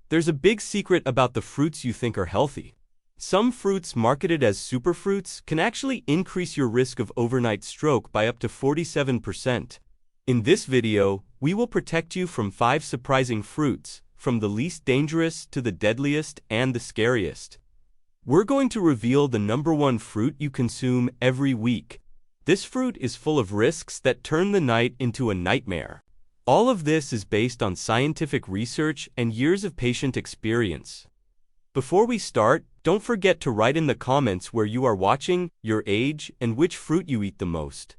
there's a big secret about the fruits you think are healthy. Some fruits marketed as superfruits can actually increase your risk of overnight stroke by up to 47%. In this video, we will protect you from 5 surprising fruits, from the least dangerous to the deadliest and the scariest. We're going to reveal the #1 fruit you consume every week. This fruit is full of risks that turn the night into a nightmare. All of this is based on scientific research and years of patient experience. Before we start, don't forget to write in the comments where you are watching, your age, and which fruit you eat the most.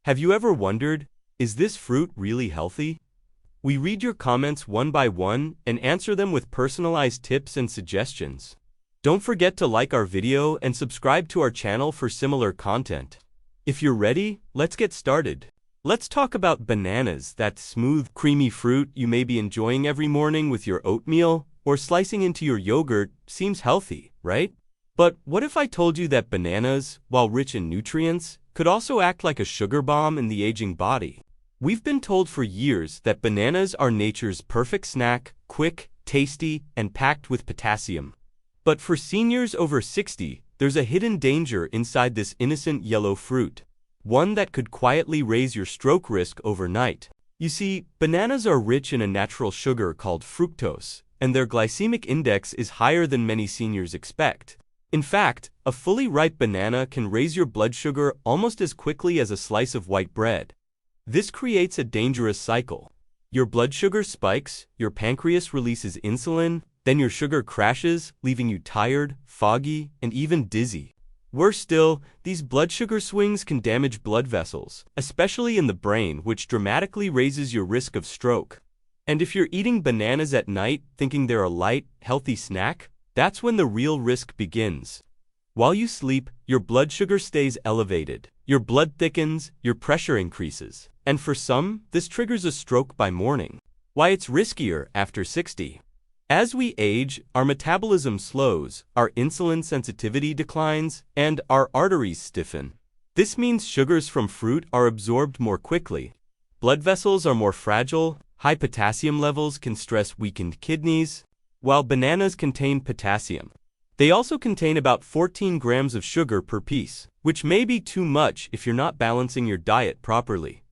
Have you ever wondered, is this fruit really healthy? We read your comments one by one and answer them with personalized tips and suggestions. Don't forget to like our video and subscribe to our channel for similar content. If you're ready, let's get started. Let's talk about bananas, that smooth, creamy fruit you may be enjoying every morning with your oatmeal, or slicing into your yogurt. Seems healthy, right? But what if I told you that bananas, while rich in nutrients, could also act like a sugar bomb in the aging body? We've been told for years that bananas are nature's perfect snack, quick, tasty, and packed with potassium. But for seniors over 60, there's a hidden danger inside this innocent yellow fruit, one that could quietly raise your stroke risk overnight. You see, bananas are rich in a natural sugar called fructose, and their glycemic index is higher than many seniors expect. In fact, a fully ripe banana can raise your blood sugar almost as quickly as a slice of white bread. This creates a dangerous cycle. Your blood sugar spikes, your pancreas releases insulin, then your sugar crashes, leaving you tired, foggy, and even dizzy. Worse still, these blood sugar swings can damage blood vessels, especially in the brain, which dramatically raises your risk of stroke. And if you're eating bananas at night thinking they're a light, healthy snack, that's when the real risk begins. While you sleep, your blood sugar stays elevated, your blood thickens, your pressure increases, and for some, this triggers a stroke by morning. Why it's riskier after 60. As we age, our metabolism slows, our insulin sensitivity declines, and our arteries stiffen. This means sugars from fruit are absorbed more quickly. Blood vessels are more fragile, high potassium levels can stress weakened kidneys, while bananas contain potassium. They also contain about 14 grams of sugar per piece, which may be too much if you're not balancing your diet properly.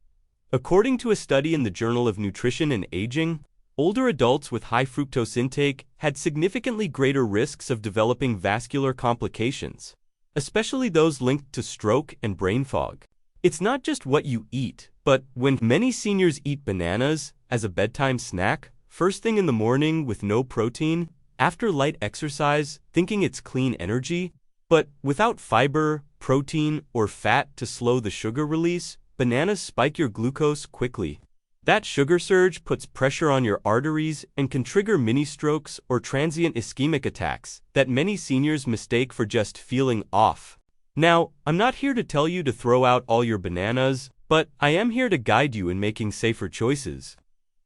According to a study in the Journal of Nutrition and Aging, older adults with high fructose intake had significantly greater risks of developing vascular complications, especially those linked to stroke and brain fog. It's not just what you eat, but when many seniors eat bananas as a bedtime snack, first thing in the morning with no protein, after light exercise, thinking it's clean energy, but without fiber, protein, or fat to slow the sugar release, bananas spike your glucose quickly. That sugar surge puts pressure on your arteries and can trigger mini-strokes or transient ischemic attacks that many seniors mistake for just feeling off. Now, I'm not here to tell you to throw out all your bananas, but I am here to guide you in making safer choices.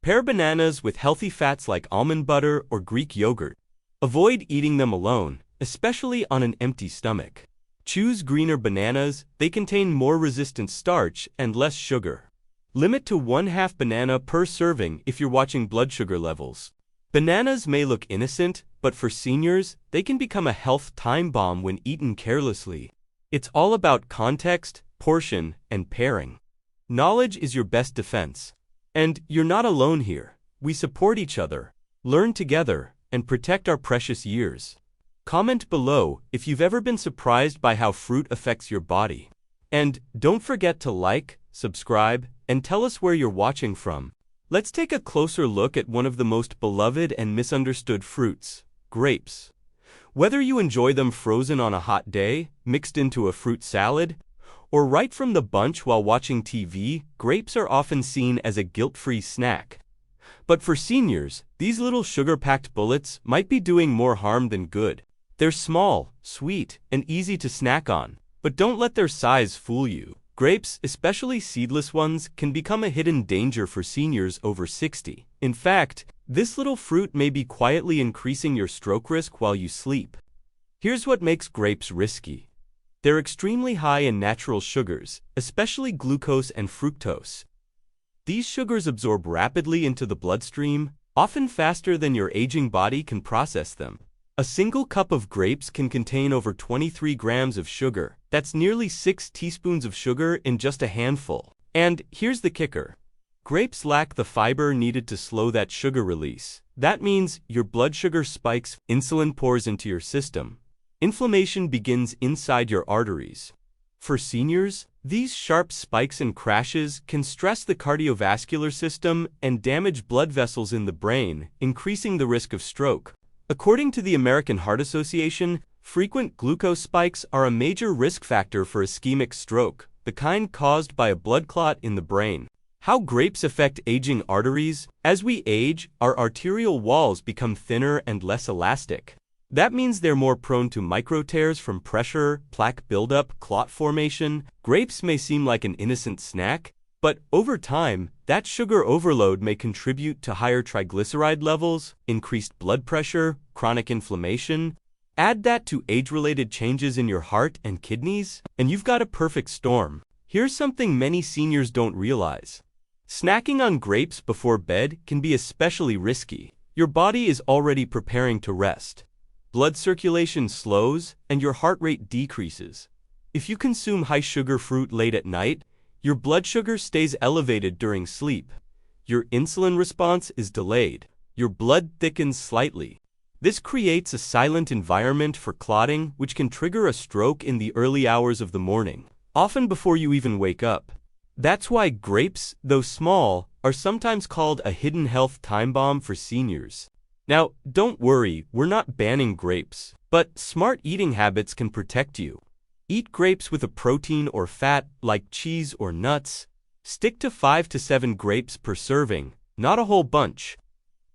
Pair bananas with healthy fats like almond butter or Greek yogurt. Avoid eating them alone, especially on an empty stomach. Choose greener bananas, they contain more resistant starch and less sugar. Limit to 1/2 banana per serving if you're watching blood sugar levels. Bananas may look innocent, but for seniors, they can become a health time bomb when eaten carelessly. It's all about context, portion, and pairing. Knowledge is your best defense. And you're not alone here. We support each other, learn together, and protect our precious years. Comment below if you've ever been surprised by how fruit affects your body. And don't forget to like, subscribe, and tell us where you're watching from. Let's take a closer look at one of the most beloved and misunderstood fruits, grapes. Whether you enjoy them frozen on a hot day, mixed into a fruit salad, or right from the bunch while watching TV, grapes are often seen as a guilt-free snack. But for seniors, these little sugar-packed bullets might be doing more harm than good. They're small, sweet, and easy to snack on, but don't let their size fool you. Grapes, especially seedless ones, can become a hidden danger for seniors over 60. In fact, this little fruit may be quietly increasing your stroke risk while you sleep. Here's what makes grapes risky. They're extremely high in natural sugars, especially glucose and fructose. These sugars absorb rapidly into the bloodstream, often faster than your aging body can process them. A single cup of grapes can contain over 23 grams of sugar. That's nearly 6 teaspoons of sugar in just a handful. And here's the kicker. Grapes lack the fiber needed to slow that sugar release. That means your blood sugar spikes, insulin pours into your system. Inflammation begins inside your arteries. For seniors, these sharp spikes and crashes can stress the cardiovascular system and damage blood vessels in the brain, increasing the risk of stroke. According to the American Heart Association, frequent glucose spikes are a major risk factor for ischemic stroke, the kind caused by a blood clot in the brain. How grapes affect aging arteries? As we age, our arterial walls become thinner and less elastic. That means they're more prone to micro tears from pressure, plaque buildup, clot formation. Grapes may seem like an innocent snack, but over time, that sugar overload may contribute to higher triglyceride levels, increased blood pressure, chronic inflammation. Add that to age-related changes in your heart and kidneys, and you've got a perfect storm. Here's something many seniors don't realize. Snacking on grapes before bed can be especially risky. Your body is already preparing to rest. Blood circulation slows, and your heart rate decreases. If you consume high-sugar fruit late at night, your blood sugar stays elevated during sleep. Your insulin response is delayed. Your blood thickens slightly. This creates a silent environment for clotting, which can trigger a stroke in the early hours of the morning, often before you even wake up. That's why grapes, though small, are sometimes called a hidden health time bomb for seniors. Now, don't worry, we're not banning grapes, but smart eating habits can protect you. Eat grapes with a protein or fat, like cheese or nuts. Stick to 5 to 7 grapes per serving, not a whole bunch.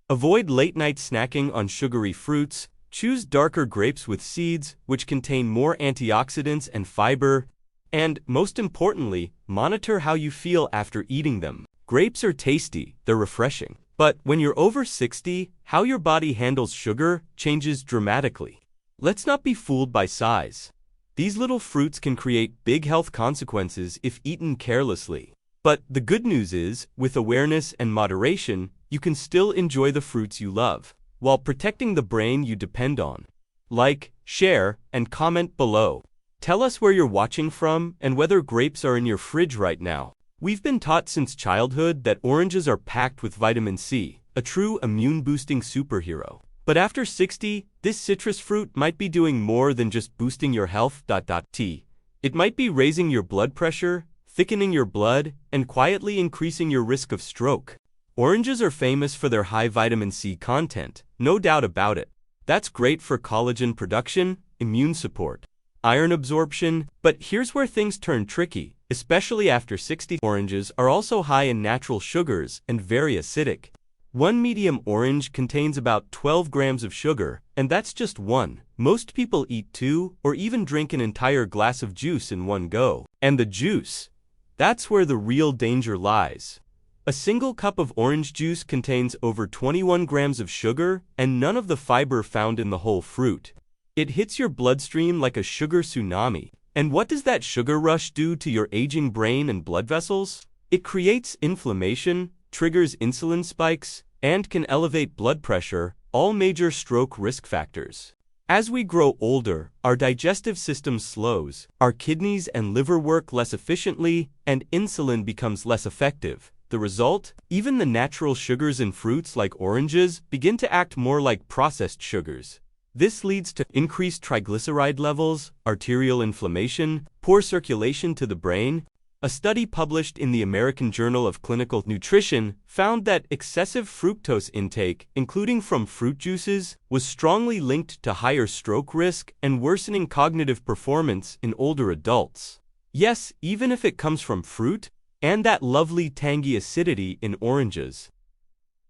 Avoid late-night snacking on sugary fruits. Choose darker grapes with seeds, which contain more antioxidants and fiber. And, most importantly, monitor how you feel after eating them. Grapes are tasty, they're refreshing. But when you're over 60, how your body handles sugar changes dramatically. Let's not be fooled by size. These little fruits can create big health consequences if eaten carelessly. But the good news is, with awareness and moderation, you can still enjoy the fruits you love, while protecting the brain you depend on. Like, share, and comment below. Tell us where you're watching from and whether grapes are in your fridge right now. We've been taught since childhood that oranges are packed with vitamin C, a true immune-boosting superhero. But after 60, this citrus fruit might be doing more than just boosting your health. It might be raising your blood pressure, thickening your blood, and quietly increasing your risk of stroke. Oranges are famous for their high vitamin C content, no doubt about it. That's great for collagen production, immune support, iron absorption, but here's where things turn tricky, especially after 60. Oranges are also high in natural sugars and very acidic. One medium orange contains about 12 grams of sugar, and that's just one. Most people eat 2 or even drink an entire glass of juice in one go. And the juice, that's where the real danger lies. A single cup of orange juice contains over 21 grams of sugar and none of the fiber found in the whole fruit. It hits your bloodstream like a sugar tsunami. And what does that sugar rush do to your aging brain and blood vessels? It creates inflammation, triggers insulin spikes, and can elevate blood pressure, all major stroke risk factors. As we grow older, our digestive system slows, our kidneys and liver work less efficiently, and insulin becomes less effective. The result? Even the natural sugars in fruits like oranges begin to act more like processed sugars. This leads to increased triglyceride levels, arterial inflammation, poor circulation to the brain. A study published in the American Journal of Clinical Nutrition found that excessive fructose intake, including from fruit juices, was strongly linked to higher stroke risk and worsening cognitive performance in older adults. Yes, even if it comes from fruit, and that lovely tangy acidity in oranges.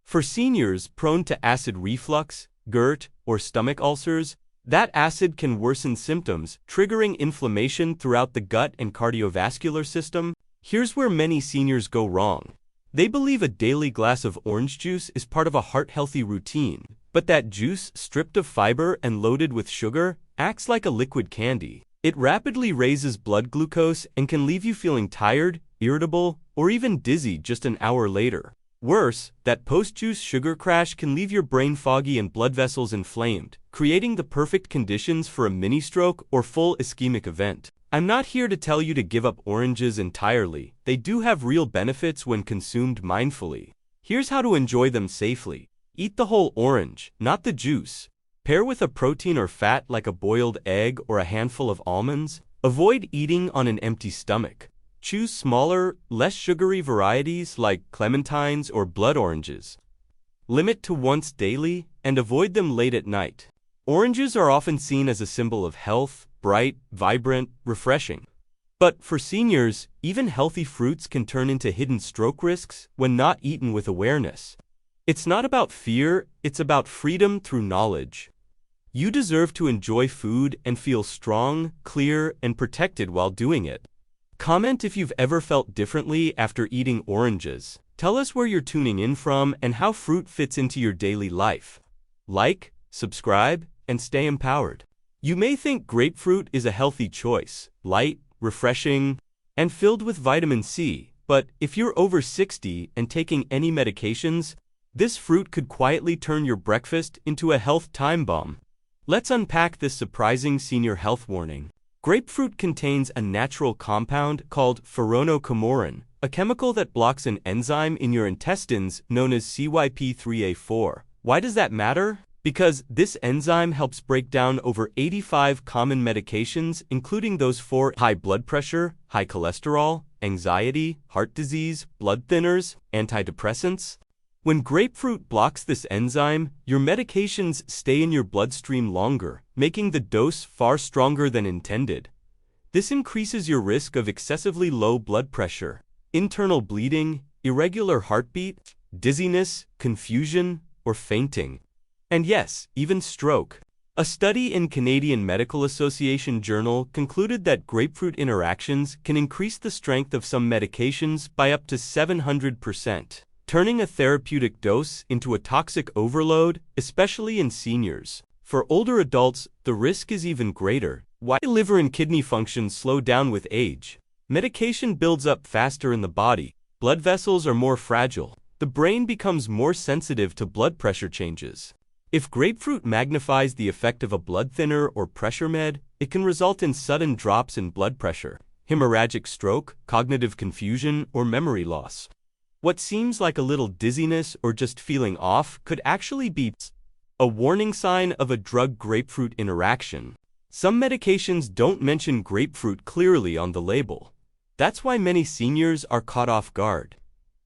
For seniors prone to acid reflux, GERD, or stomach ulcers, that acid can worsen symptoms, triggering inflammation throughout the gut and cardiovascular system. Here's where many seniors go wrong. They believe a daily glass of orange juice is part of a heart-healthy routine, but that juice, stripped of fiber and loaded with sugar, acts like a liquid candy. It rapidly raises blood glucose and can leave you feeling tired, irritable, or even dizzy just an hour later. Worse, that post-juice sugar crash can leave your brain foggy and blood vessels inflamed, creating the perfect conditions for a mini-stroke or full ischemic event. I'm not here to tell you to give up oranges entirely. They do have real benefits when consumed mindfully. Here's how to enjoy them safely. Eat the whole orange, not the juice. Pair with a protein or fat like a boiled egg or a handful of almonds. Avoid eating on an empty stomach. Choose smaller, less sugary varieties like clementines or blood oranges. Limit to once daily and avoid them late at night. Oranges are often seen as a symbol of health, bright, vibrant, refreshing. But for seniors, even healthy fruits can turn into hidden stroke risks when not eaten with awareness. It's not about fear, it's about freedom through knowledge. You deserve to enjoy food and feel strong, clear, and protected while doing it. Comment if you've ever felt differently after eating oranges. Tell us where you're tuning in from and how fruit fits into your daily life. Like, subscribe, and stay empowered. You may think grapefruit is a healthy choice, light, refreshing, and filled with vitamin C, but if you're over 60 and taking any medications, this fruit could quietly turn your breakfast into a health time bomb. Let's unpack this surprising senior health warning. Grapefruit contains a natural compound called furanocoumarin, a chemical that blocks an enzyme in your intestines known as CYP3A4. Why does that matter? Because this enzyme helps break down over 85 common medications, including those for high blood pressure, high cholesterol, anxiety, heart disease, blood thinners, antidepressants. When grapefruit blocks this enzyme, your medications stay in your bloodstream longer, making the dose far stronger than intended. This increases your risk of excessively low blood pressure, internal bleeding, irregular heartbeat, dizziness, confusion, or fainting. And yes, even stroke. A study in Canadian Medical Association Journal concluded that grapefruit interactions can increase the strength of some medications by up to 700%. Turning a therapeutic dose into a toxic overload, especially in seniors. For older adults, the risk is even greater. Why liver and kidney function slow down with age? Medication builds up faster in the body. Blood vessels are more fragile. The brain becomes more sensitive to blood pressure changes. If grapefruit magnifies the effect of a blood thinner or pressure med, it can result in sudden drops in blood pressure, hemorrhagic stroke, cognitive confusion, or memory loss. What seems like a little dizziness or just feeling off could actually be a warning sign of a drug-grapefruit interaction. Some medications don't mention grapefruit clearly on the label. That's why many seniors are caught off guard.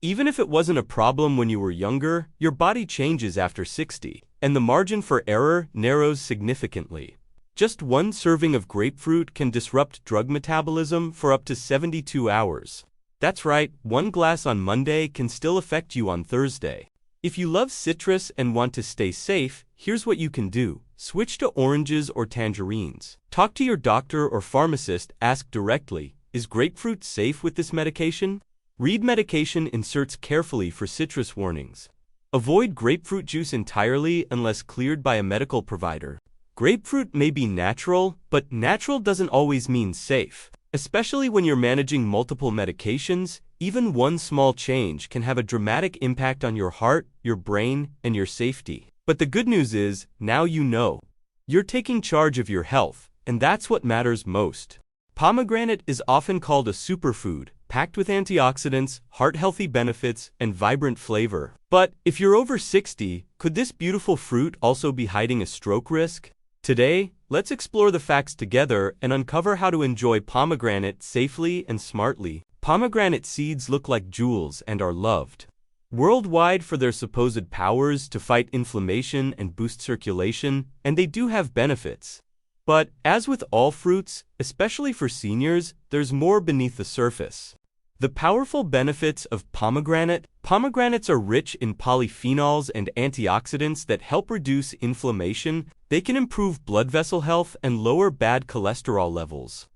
Even if it wasn't a problem when you were younger, your body changes after 60, and the margin for error narrows significantly. Just one serving of grapefruit can disrupt drug metabolism for up to 72 hours. That's right, one glass on Monday can still affect you on Thursday. If you love citrus and want to stay safe, here's what you can do. Switch to oranges or tangerines. Talk to your doctor or pharmacist, ask directly, is grapefruit safe with this medication? Read medication inserts carefully for citrus warnings. Avoid grapefruit juice entirely unless cleared by a medical provider. Grapefruit may be natural, but natural doesn't always mean safe. Especially when you're managing multiple medications, even one small change can have a dramatic impact on your heart, your brain, and your safety. But the good news is, now you know. You're taking charge of your health, and that's what matters most. Pomegranate is often called a superfood, packed with antioxidants, heart-healthy benefits, and vibrant flavor. But if you're over 60, could this beautiful fruit also be hiding a stroke risk? Today, let's explore the facts together and uncover how to enjoy pomegranate safely and smartly. Pomegranate seeds look like jewels and are loved worldwide for their supposed powers to fight inflammation and boost circulation, and they do have benefits. But, as with all fruits, especially for seniors, there's more beneath the surface. The powerful benefits of pomegranates are rich in polyphenols and antioxidants that help reduce inflammation. They can improve blood vessel health and lower bad cholesterol levels.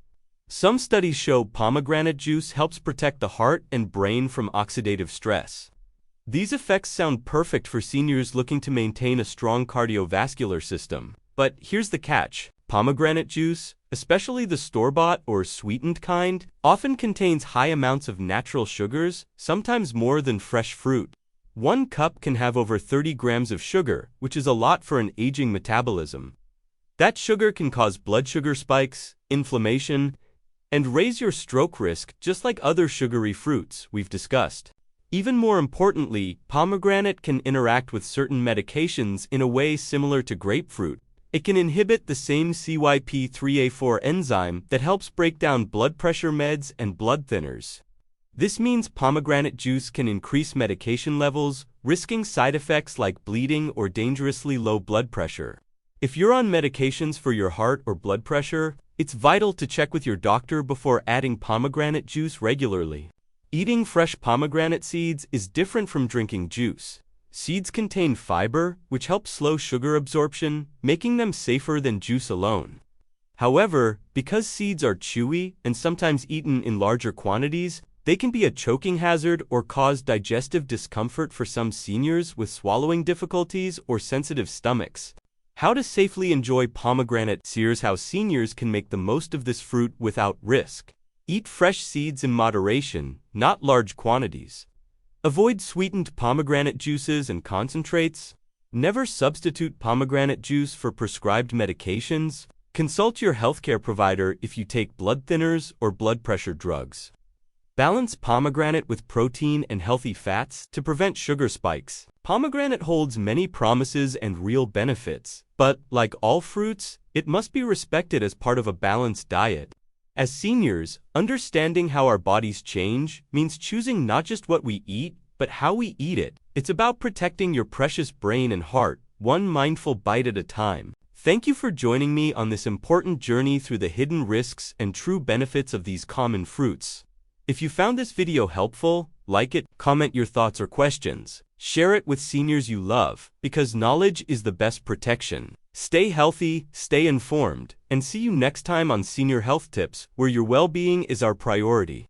Some studies show pomegranate juice helps protect the heart and brain from oxidative stress. These effects sound perfect for seniors looking to maintain a strong cardiovascular system. But here's the catch. Pomegranate juice, especially the store-bought or sweetened kind, often contains high amounts of natural sugars, sometimes more than fresh fruit. 1 cup can have over 30 grams of sugar, which is a lot for an aging metabolism. That sugar can cause blood sugar spikes, inflammation, and raise your stroke risk just like other sugary fruits we've discussed. Even more importantly, pomegranate can interact with certain medications in a way similar to grapefruit. It can inhibit the same CYP3A4 enzyme that helps break down blood pressure meds and blood thinners. This means pomegranate juice can increase medication levels, risking side effects like bleeding or dangerously low blood pressure. If you're on medications for your heart or blood pressure, it's vital to check with your doctor before adding pomegranate juice regularly. Eating fresh pomegranate seeds is different from drinking juice. Seeds contain fiber, which helps slow sugar absorption, making them safer than juice alone. However, because seeds are chewy and sometimes eaten in larger quantities, they can be a choking hazard or cause digestive discomfort for some seniors with swallowing difficulties or sensitive stomachs. How to safely enjoy pomegranate. Here's how seniors can make the most of this fruit without risk. Eat fresh seeds in moderation, not large quantities. Avoid sweetened pomegranate juices and concentrates. Never substitute pomegranate juice for prescribed medications. Consult your healthcare provider if you take blood thinners or blood pressure drugs. Balance pomegranate with protein and healthy fats to prevent sugar spikes. Pomegranate holds many promises and real benefits, but, like all fruits, it must be respected as part of a balanced diet. As seniors, understanding how our bodies change means choosing not just what we eat, but how we eat it. It's about protecting your precious brain and heart, one mindful bite at a time. Thank you for joining me on this important journey through the hidden risks and true benefits of these common fruits. If you found this video helpful, like it, comment your thoughts or questions. Share it with seniors you love, because knowledge is the best protection. Stay healthy, stay informed, and see you next time on Senior Health Tips, where your well-being is our priority.